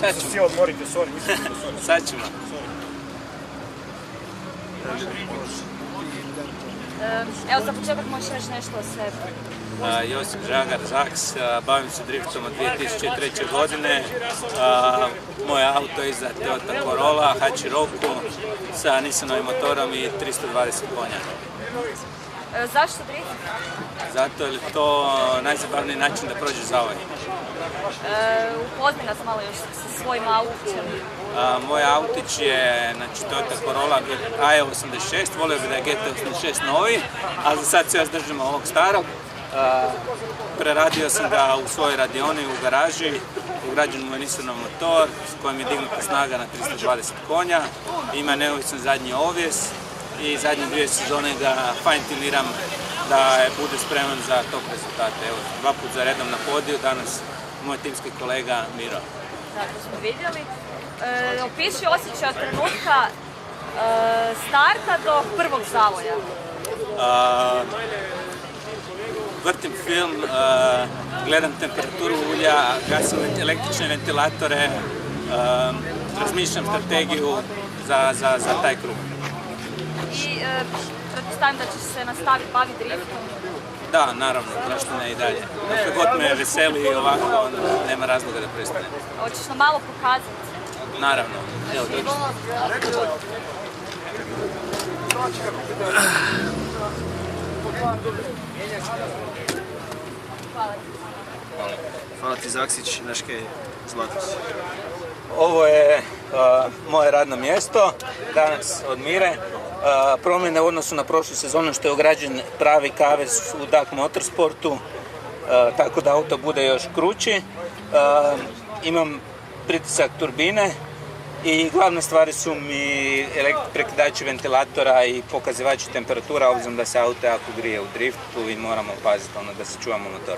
Sad ćemo. Si odmorite, sorry, mislim da sorry. Sad ćemo. Evo, za početak možeš reći nešto o sebi. Josip Žagar Zax, bavim se driftom od 2003. godine. Moje auto je iza Toyota Corolla, Hachiroku, sa Nissanovim motorom i 320 konja. Zašto drift? Zato je to najzabavniji način da prođeš zavoj. Upoznaj nas malo još sa svojim autićem. Moj autić je Toyota Corolla AE86, volio bi da je GT86 novi, a za sad se još držimo ovog starog. Preradio sam ga u svojoj radioni u garaži, ugrađen mu je Nissanov motor s kojim je dignuta snaga na 320 konja, ima neovisan zadnji ovjes i zadnje 2 sezone ga fine-tuniram da bude spreman za top rezultate. Evo, 2 puta za redom na podiju, danas moj timski kolega Miro. Tako smo vidjeli. Opiši osjećaj od trenutka starta do prvog zavoja. Vrtim film, gledam temperaturu ulja, gasim električne ventilatore, razmišljam strategiju za taj krug. I pretpostavljam da ćeš se nastaviti baviti driftom? Da, naravno, zašto ne i dalje. Kako god me veseli i ovako, nema razloga da prestane. Hoćeš nam malo pokazati? Naravno. Evo, Hvala ti Zaksić, Neške, Zlatos. Ovo je moje radno mjesto, danas od Mire. Promjene u odnosu na prošlu sezonu što je ugrađen pravi kavez u DAC Motorsportu, tako da auto bude još krući. Imam pritisak turbine i glavne stvari su mi prekidači ventilatora i pokazivači temperatura, obzirom da se auto jako grije u driftu i moramo paziti da se čuvamo motor.